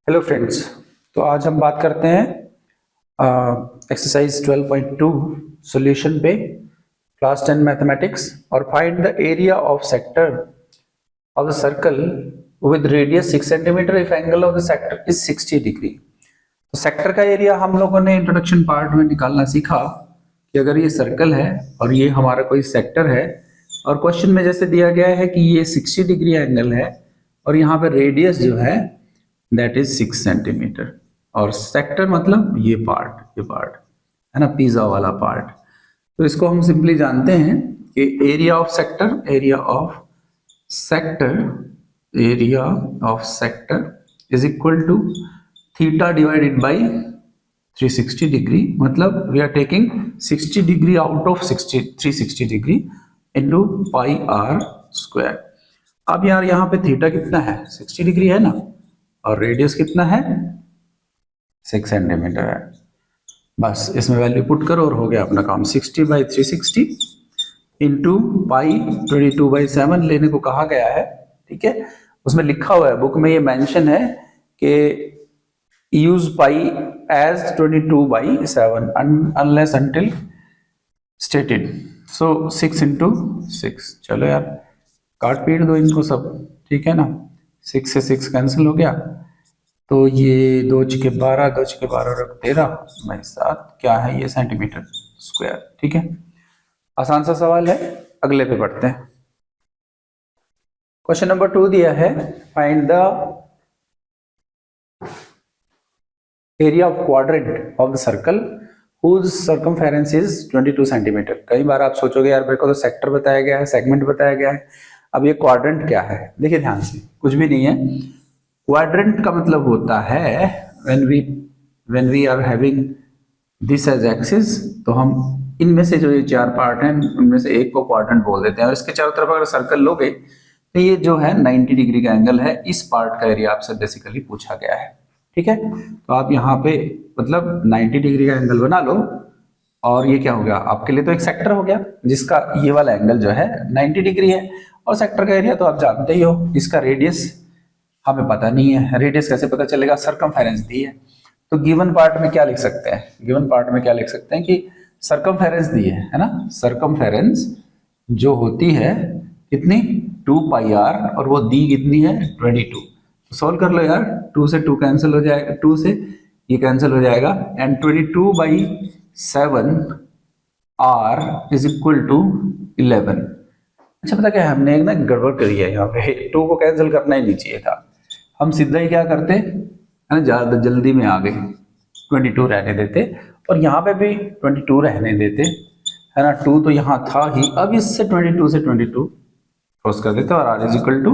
Hello friends. तो आज हम बात करते हैं एक्सरसाइज 12.2 सॉल्यूशन पे, क्लास 10 मैथमेटिक्स। और find the area of sector of the circle with radius 6 centimetre if angle of the sector is 60 degree. तो सेक्टर का एरिया हम लोगों ने इंट्रोडक्शन पार्ट में निकालना सीखा कि अगर ये सर्कल है और ये हमारा कोई सेक्टर है और क्वेश्चन में जैसे दिया गया है कि ये 60 डिग्री एंगल है और यहाँ पे रेडियस जो है दैट इज 6 सेंटीमीटर और सेक्टर मतलब ये पार्ट है ना, पिज्जा वाला पार्ट। तो इसको हम सिंपली जानते हैं कि area of sector is equal to theta divided by 360 degree. मतलब we are taking 60 degree out of 360 degree into pi r square. अब यार यहाँ पे थीटा कितना है, 60 डिग्री है ना, और रेडियस कितना है, 6 सेंटीमीटर है। बस इसमें वैल्यू पुट करो और हो गया अपना काम। 60/360 इंटू पाई 22/7 लेने को कहा गया है। ठीक है, उसमें लिखा हुआ है, बुक में ये मेंशन है कि यूज पाई एज 22/7 अनलेस अंटिल स्टेटेड। सो 6 इंटू 6। चलो यार काट पीट दो इनको सब, ठीक है ना। 6 से 6 कैंसिल हो गया, तो ये 2 × 12 2 × 12 रख 13 बाई 7 क्या है ये, सेंटीमीटर स्क्वायर। ठीक है, आसान सा सवाल है। अगले पे बढ़ते हैं। क्वेश्चन नंबर 2 दिया है, find the area of quadrant of the circle whose circumference is 22 centimetre. कई बार आप सोचोगे यार मेरे को तो सेक्टर बताया गया है, सेगमेंट बताया गया है, अब ये क्वाड्रेंट क्या है। देखिए ध्यान से, कुछ भी नहीं है। क्वाड्रेंट का मतलब होता है when we are having this as axis, तो हम इनमें से जो ये 4 पार्ट हैं उनमें से एक को क्वाड्रेंट बोल देते हैं। और इसके चारों तरफ अगर सर्कल लोगे तो ये जो है 90 डिग्री का एंगल है। इस पार्ट का एरिया आपसे बेसिकली पूछा गया है। ठीक है, तो आप यहाँ पे मतलब 90 डिग्री का एंगल बना लो और ये क्या हो गया आपके लिए, तो एक सेक्टर हो गया जिसका ये वाला एंगल जो है 90 डिग्री है। और सेक्टर का एरिया तो आप जानते ही हो, इसका रेडियस हमें पता नहीं है। रेडियस कैसे पता चलेगा, सर्कमफेरेंस दी है। तो गिवन पार्ट में क्या लिख सकते हैं, गिवन पार्ट में क्या लिख सकते हैं कि सर्कमफेरेंस दी है ना। सर्कमफेरेंस जो होती है कितनी, 2πr, और वो दी कितनी है 22। तो सोल्व कर लो यार, 2 से 2 कैंसिल हो जाएगा, 2 से ये कैंसिल हो जाएगा, and 22/7 r is equal to 11। अच्छा पता क्या है, हमने एक ना गड़बड़ करी है यहाँ पे, 2 को कैंसिल करना ही नहीं चाहिए था। हम सीधा ही क्या करते है ना, ज्यादा जल्दी में आ गए, 22 रहने देते और यहाँ पे भी 22 रहने देते, है ना। 2 तो यहाँ था ही, अब इससे 22 से 22 क्रॉस कर देते और r इज इक्वल टू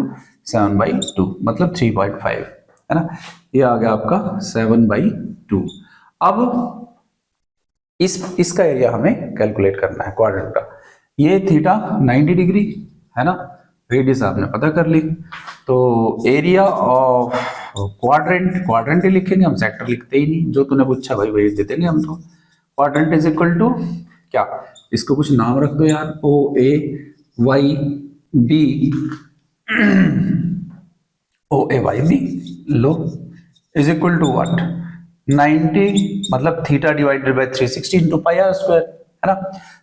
7/2 मतलब 3.5, है ना। ये आ गया आपका 7/2। अब इसका एरिया हमें कैलकुलेट करना है क्वाड्रेंट का। ये थीटा 90 डिग्री है ना, रेडियस आपने पता कर ली। तो एरिया ऑफ क्वाड्रेंट ही लिखेंगे हम, सेक्टर लिखते ही नहीं। जो तूने पूछा भाई वही दे देंगे हम। तो क्वाड्रेंट इज इक्वल टू क्या, इसको कुछ नाम रख दो यार, OAYB लो इज इक्वल टू व्हाट, 90 मतलब theta divided by 360 into pi r square, है ना।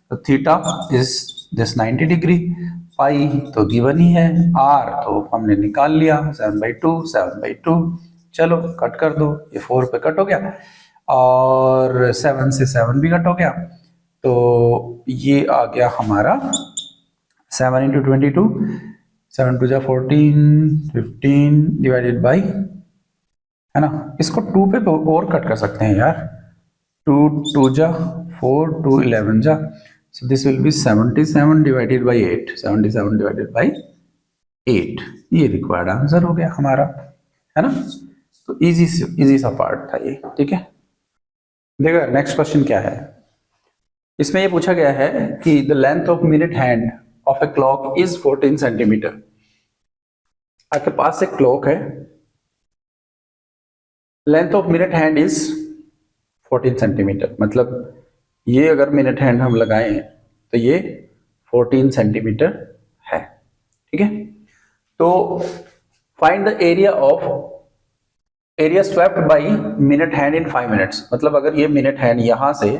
तो theta is this 90 degree, pi तो गिवन ही है, आर तो हमने निकाल लिया 7/2। चलो कट कर दो, ये 4 पे कट हो गया और 7 से 7 भी कट हो गया। तो ये आ गया हमारा 7 इंटू 22, 7 2 जा 14, 15 डिवाइडेड बाई, है ना। इसको 2 पे और कट कर सकते हैं यार, 2 2 जा 4, 2 11 जा, so this will be 77 divided by 8, 77 divided by 8। ये रिक्वायर्ड आंसर हो गया हमारा, है ना। तो इजी सा पार्ट था ये। ठीक है, देखो नेक्स्ट क्वेश्चन क्या है। इसमें ये पूछा गया है कि the length of minute hand of a clock is 14 centimetre. आपके पास एक क्लॉक है, length of minute hand is 14 centimetre, मतलब ये अगर मिनट हैंड हम लगाएं तो ये 14 सेंटीमीटर है। ठीक है, तो find the area of area swept by minute hand in 5 minutes, मतलब अगर ये मिनट हैंड यहां से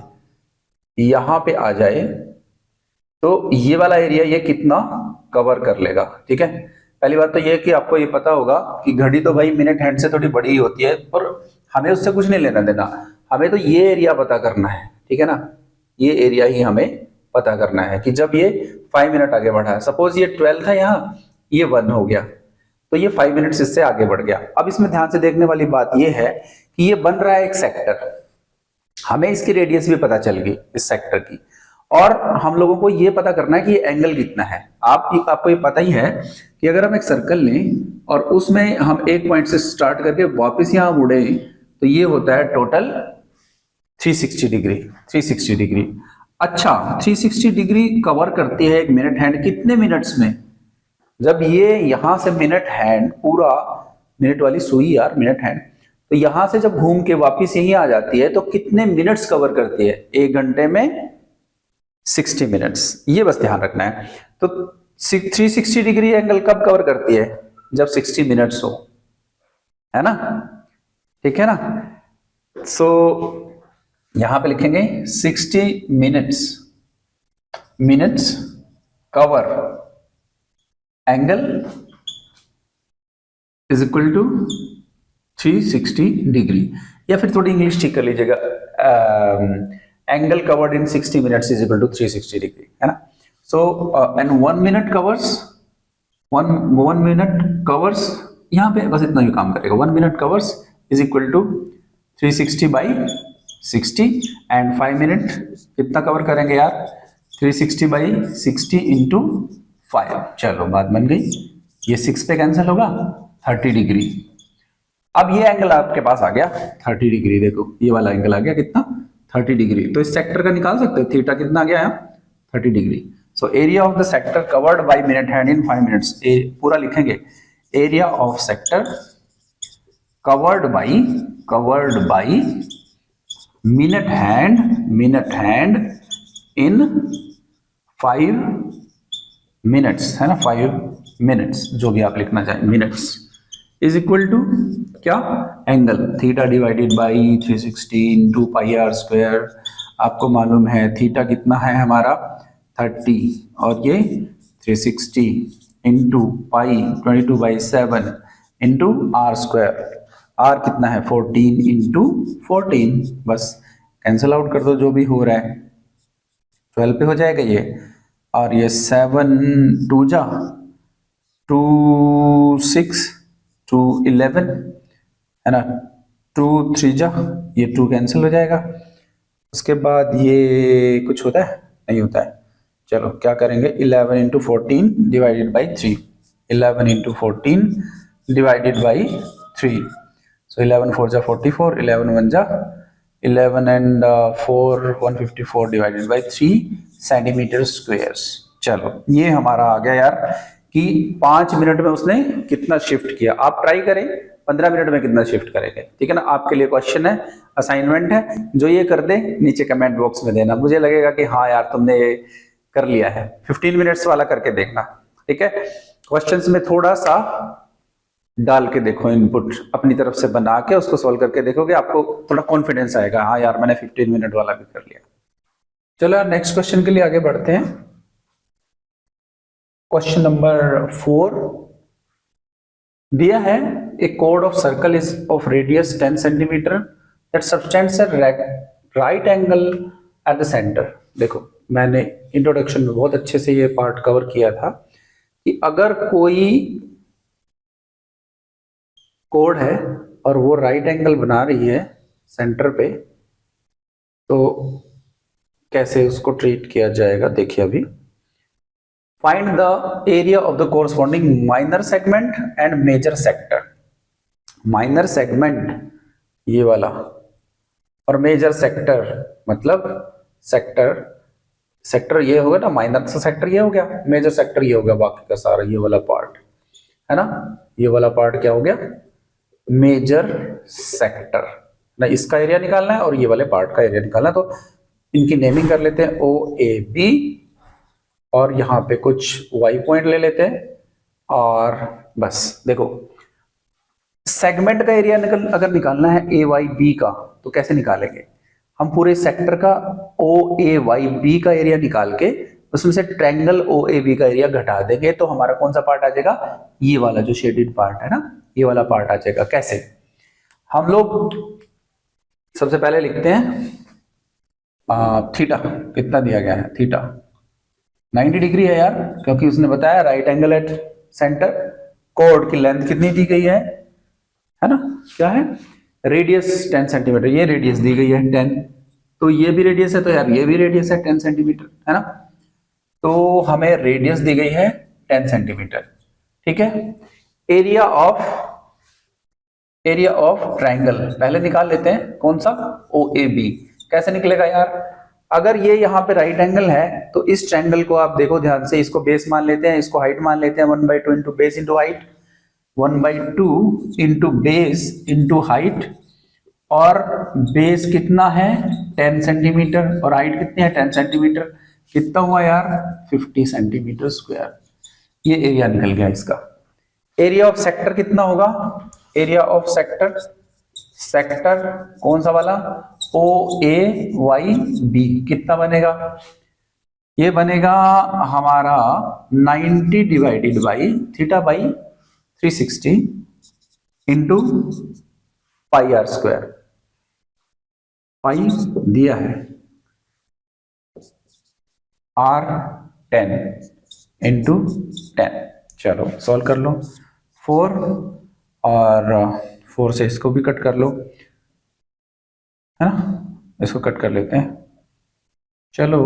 यहां पे आ जाए तो ये वाला एरिया ये कितना कवर कर लेगा। ठीक है, पहली बात तो ये कि आपको ये पता होगा कि घड़ी तो भाई मिनट हैंड से थोड़ी बड़ी ही होती है, पर हमें उससे कुछ नहीं लेना देना, हमें तो ये एरिया पता करना है। ठीक है ना, ये एरिया ही हमें पता करना है कि जब ये 5 मिनट आगे बढ़ा है, सपोज ये 12 था यहाँ, ये 1 हो गया, तो ये 5 मिनट्स इससे आगे बढ़ गया। अब इसमें ध्यान से देखने वाली बात ये है कि ये बन रहा है एक सेक्टर, हमें इसकी रेडियस भी पता चल गई इस सेक्टर की, और हम लोगों को ये पता करना है कि ये एंगल कितना है। आपको ये पता ही है कि अगर हम एक सर्कल लें और उसमें हम एक पॉइंट से स्टार्ट करके वापस यहां मुड़े तो ये होता है टोटल 360 डिग्री। 360 डिग्री, अच्छा 360 डिग्री कवर करती है एक मिनट हैंड कितने मिनट्स में? जब ये यहां से मिनट हैंड पूरा, मिनट वाली सुई यार, मिनट हैंड, तो यहां से जब घूम के वापस यहीं आ जाती है तो कितने मिनट्स कवर करती है? 1 घंटे में 60 मिनट्स, ये बस ध्यान रखना है। तो 360 डिग्री एंगल कब कवर करती है? जब 60 मिनट्स हो, है ना, ठीक है ना। सो यहां पे लिखेंगे 60 minutes cover angle is equal to 360 degree, या फिर थोड़ी इंग्लिश ठीक कर लीजिएगा, angle covered in 60 minutes is equal to 360 degree, है ना। सो एंड 1 मिनट कवर्स यहां पे बस इतना ही काम करेगा, 1 minute covers is equal to 360 by 60, and 5 minute कितना कवर करेंगे यार? 360 बाई 60 इंटू 5। चलो बात बन गई, ये 6 पे कैंसिल होगा, 30 डिग्री। अब ये एंगल आपके पास आ गया 30 डिग्री, देखो ये वाला एंगल आ गया कितना? 30 डिग्री। तो इस सेक्टर का निकाल सकते हो, थीटा कितना आ गया है? 30 degree. So area of the sector covered by minute hand in 5 minutes, पूरा लिखेंगे, area of sector covered by minute hand in 5 minutes, है ना, 5 मिनट्स, जो भी आप लिखना चाहें, मिनट्स इज इक्वल टू क्या? Angle theta divided by 360 into pi r square. आपको मालूम है थीटा कितना है हमारा? 30, और ये 360 into pi 22/7 into r square. R कितना है? 14 इंटू 14, बस कैंसिल आउट कर दो जो भी हो रहा है, 12 पे हो जाएगा ये, और ये 7 2 जा 2 6 2 11, है ना, 2 3 जा, ये 2 कैंसिल हो जाएगा। उसके बाद ये कुछ होता है? नहीं होता है। चलो क्या करेंगे, 11 into 14 divided by 3, 11 into 14 divided by 3। सो 11 4 जा 44, 11 1 जा 11 and 4 154 divided by 3 centimetre squares. चलो ये हमारा आ गया यार कि 5 मिनट में उसने कितना शिफ्ट किया। आप ट्राई करें 15 मिनट में कितना शिफ्ट करेंगे, ठीक है ना। आपके लिए क्वेश्चन है, असाइनमेंट है, जो ये कर दे नीचे कमेंट बॉक्स में देना, मुझे लगेगा कि हाँ यार तुमने ये कर लिया है। 15 मिनट्स वाला करके देखना, ठीक है। क्वेश्चंस में थोड़ा सा डाल के देखो, इनपुट अपनी तरफ से बना के उसको सॉल्व करके देखोगे, आपको थोड़ा कॉन्फिडेंस आएगा, हाँ यार मैंने 15 मिनट वाला भी कर लिया। चलो यार नेक्स्ट क्वेश्चन के लिए आगे बढ़ते हैं। क्वेश्चन नंबर 4 दिया है, ए कोड of circle is of radius 10 centimetre that subtends at right angle at the centre. देखो मैंने इंट्रोडक्शन में बहुत अच्छे से ये पार्ट कवर किया था कि अगर कोई कोड है और वो राइट एंगल बना रही है सेंटर पे, तो कैसे उसको ट्रीट किया जाएगा। देखिए अभी, find the area of the corresponding minor segment and major sector. Minor segment ये वाला, और मेजर सेक्टर मतलब सेक्टर ये होगा ना, माइनर सेक्टर ये हो गया, मेजर सेक्टर ये हो गया, बाकी का सारा ये वाला पार्ट है ना, ये वाला पार्ट क्या हो गया, मेजर सेक्टर ना। इसका एरिया निकालना है और ये वाले पार्ट का एरिया निकालना है, तो इनकी नेमिंग कर लेते हैं OAB, और यहाँ पे कुछ Y पॉइंट ले लेते हैं, और बस देखो सेगमेंट का एरिया अगर निकालना है ए वाई बी का तो कैसे निकालेंगे? हम पूरे सेक्टर का ओ ए वाई बी का एरिया निकाल के उसमें से ट्रायंगल ओ ए बी का एरिया घटा देंगे तो हमारा कौन सा पार्ट आ जाएगा? ये वाला जो शेडेड पार्ट है ना, ये वाला पार्ट आ जाएगा। कैसे? हम लोग सबसे पहले लिखते हैं थीटा कितना दिया गया है, थीटा 90 डिग्री है यार, क्योंकि उसने बताया right angle at centre. Code की लेंथ कितनी दी गई है ना, क्या है? रेडियस 10 सेंटीमीटर, ये रेडियस दी गई है 10, तो ये भी रेडियस है, तो यार ये भी रेडियस है 10 सेंटीमीटर, है ना। तो हमें रेडियस दी गई है 10 सेंटीमीटर, ठीक है। एरिया ऑफ ट्रायंगल पहले निकाल लेते हैं, कौन सा? O A B. कैसे निकलेगा यार? अगर ये यहाँ पे राइट एंगल है तो इस ट्रायंगल को आप देखो ध्यान से, इसको बेस मान लेते हैं, इसको हाइट मान लेते हैं, 1/2 into base into height, 1/2 into base into height, और बेस कितना है 10 सेंटीमीटर और हाइट कितनी है 10 सेंटीमीटर, कितना हुआ यार 50 सेंटीमीटर स्क्वायर। ये एरिया निकल गया इसका। एरिया ऑफ सेक्टर कितना होगा? एरिया ऑफ सेक्टर कौन सा वाला? ओ ए वाई बी, कितना बनेगा? ये बनेगा हमारा 90 divided by theta by 360 into pi r square. Pi दिया है आर 10 इंटू 10। चलो सॉल्व कर लो। 4 और 4 से इसको भी कट कर लो, है ना, इसको कट कर लेते हैं। चलो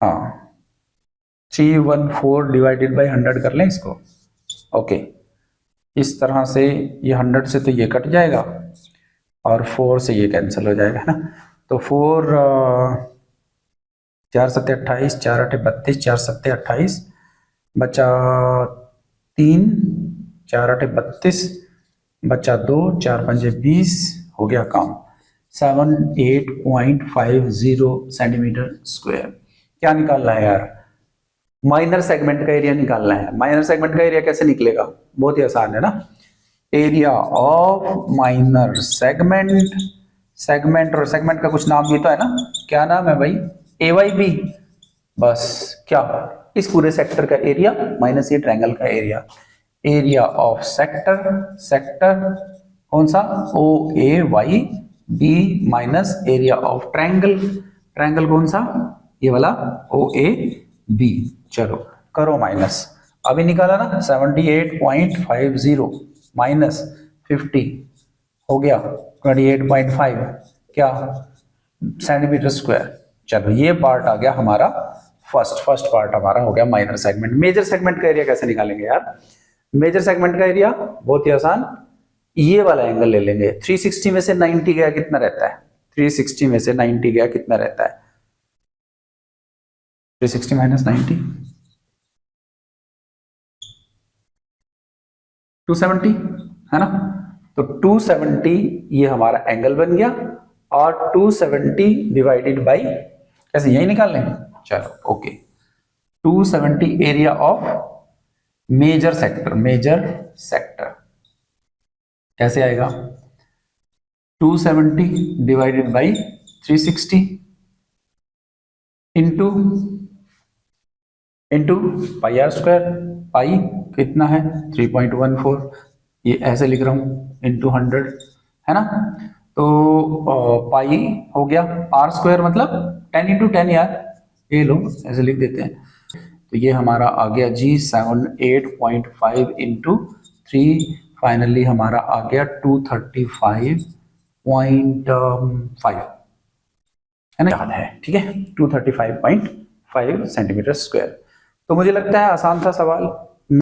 हाँ, 314 डिवाइडेड बाई 100 कर लें इसको। ओके, इस तरह से ये 100 से तो ये कट जाएगा और 4 से ये कैंसिल हो जाएगा, है ना। तो 4 4 7 28, 4 8 32, 4 7 28, बचा 3, 4 8 32, बचा 2, 4 5 20, हो गया काम 78.50 सेंटीमीटर स्क्वायर। क्या निकालना है यार? माइनर सेगमेंट का एरिया निकालना है। माइनर सेगमेंट का एरिया कैसे निकलेगा? बहुत ही आसान है ना। Area of minor segment, segment और सेगमेंट का कुछ नाम भी तो है ना, क्या नाम है भाई? A Y B. बस क्या, इस पूरे सेक्टर का एरिया माइनस ये ट्रायंगल का एरिया। एरिया ऑफ सेक्टर कौन सा? O A Y B minus area of triangle कौन सा? ये वाला ओ ए बी। चलो करो माइनस, अभी निकाला ना 78.50 माइनस 50 हो गया 28.5 क्या सेंटीमीटर स्क्वायर। चलो ये पार्ट आ गया हमारा फर्स्ट पार्ट हमारा हो गया माइनर सेगमेंट। मेजर सेगमेंट का एरिया कैसे निकालेंगे यार? मेजर सेगमेंट का एरिया बहुत ही आसान, ये वाला एंगल ले लेंगे। 360 में से 90 गया कितना रहता है? 360 में से 90 गया कितना रहता है? 360 माइनस 90 270, है ना। तो 270 ये हमारा एंगल बन गया और 270 डिवाइडेड बाई कैसे, यही निकाल लेंगे। चलो okay, 270 area of major sector कैसे आएगा? 270 divided by 360 into pi r square. Pi कितना है 3.14, ये ऐसे लिख रहा हूं इंटू 100, है ना। तो पाई हो गया आर स्क्वायर मतलब 10 इंटू 10 यार, ये लो ऐसे लिख देते हैं। तो ये हमारा आ गया जी 78.5 इंटू 3, फाइनली हमारा आ गया 235.5, है ना, याद है, ठीक है, 235.5 सेंटीमीटर स्क्वायर। तो मुझे लगता है आसान था सवाल।